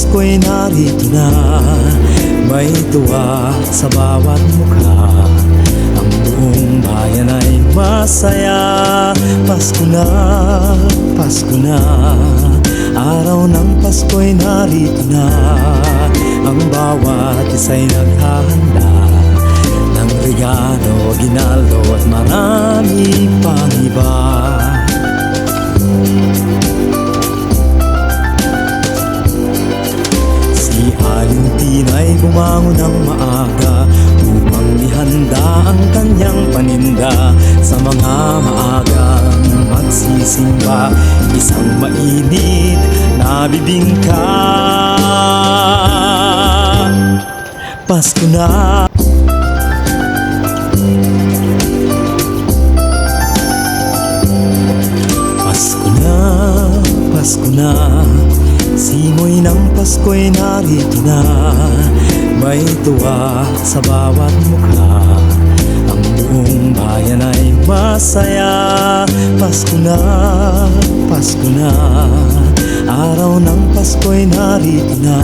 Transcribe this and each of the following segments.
Pasko'y narito na, may tuwa sa bawat mukha. Ang buong bayan ay masaya. Pasko na, Pasko na, araw ng Pasko'y narito na. Ang bawat isa'y naghahanda ng regalo, ginaldo at marami pang iba. Si Aling Tinay bumangon ng maaga upang ihanda ang kanyang paninda. Sa mga maagang magsisimba, isang mainit na bibingka. Pasko na, Pasko na, Pasko na, simoy ng Pasko'y narito na. May tuwa sa bawat mukha, ang buong bayan ay masaya. Pasko na, Pasko na, araw ng Pasko'y narito na.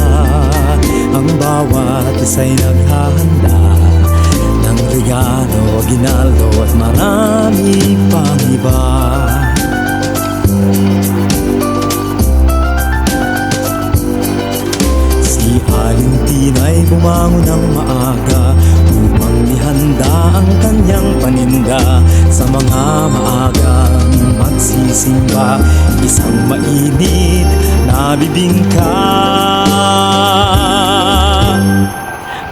Ang bawat isa'y naghahanda ng regalo, ginaldo at marami pang iba. Si Aling Tinay bumangon ng maaga upang ihanda ang kanyang paninda. Sa mga maagang magsisimba, isang mainit na bibingka.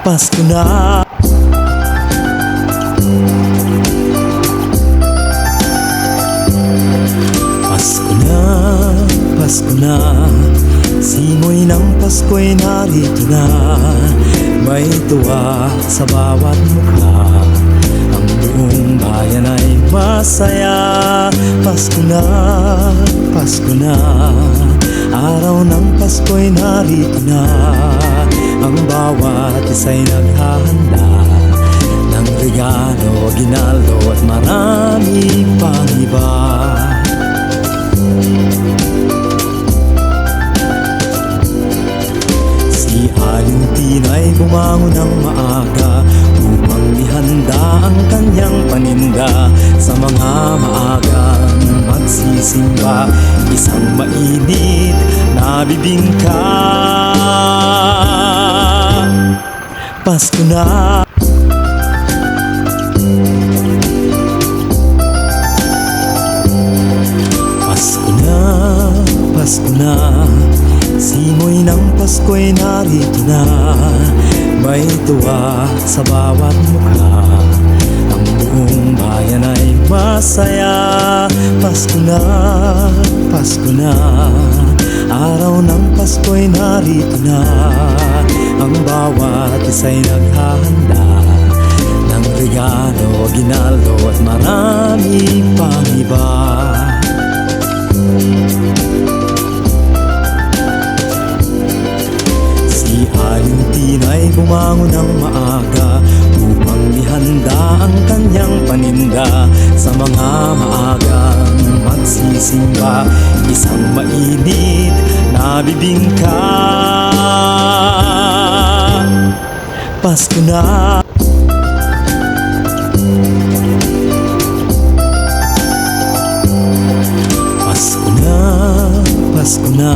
Pasko na, Pasko na, Pasko na, simoy ng Pasko'y narito na. May tuwa sa bawat mukha, ang buong bayan ay masaya. Pasko na, Pasko na, araw ng Pasko'y narito na. Ang bawat isa'y naghahanda ng regalo, ginaldo at marami pang iba. Si Aling Tinay bumangon ng maaga upang ihanda ang kanyang paninda. Sa mga maagang magsisimba, isang mainit na bibingka. Pasko na, Pasko na, Pasko na, simoy ng Pasko'y narito na. May tuwa sa bawat mukha, ang buong bayan ay masaya. Pasko na, Pasko na, araw ng Pasko'y narito na. Ang bawat isa'y naghahanda ng regalo, ginaldo at marami pang iba. Si Aling Tinay bumangon ng maaga upang ihanda ang kanyang paninda. Sa mga maagang magsisimba, isang mainit na bibingka. Pasko na, Pasko na, Pasko na,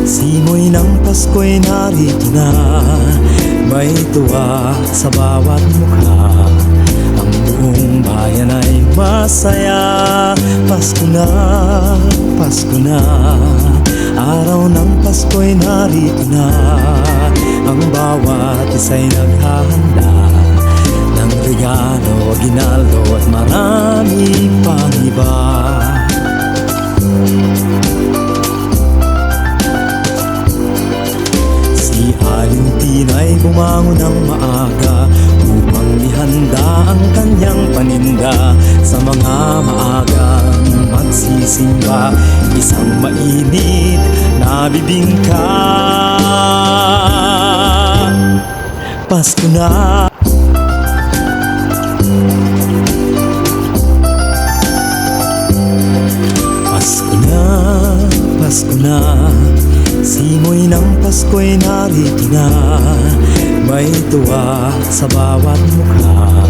simoy ng Pasko'y narito na. May tuwa sa bawat mukha, ang buong bayan ay masaya. Pasko na, Pasko na, araw ng Pasko'y narito na. Ang bawat isa'y naghahanda ng regalo, ginaldo at marami pang iba. Si Aling Tinay bumangon ng maaga upang ihanda ang kanyang paninda. Sa mga maagang magsisimba, isang mainit na bibingka. Pasko na, Pasko na, Pasko na, Animoy ng Pasko'y narito na, may tuwa sa bawat mukha.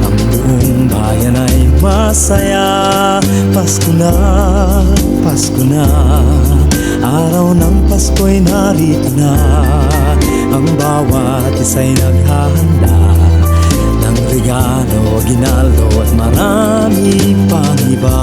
Ang buong bayan ay masaya. Pasko na, Pasko na, araw ng Pasko'y narito na. Ang bawat isa'y naghahanda ng regalo, ginaldo at marami pang iba.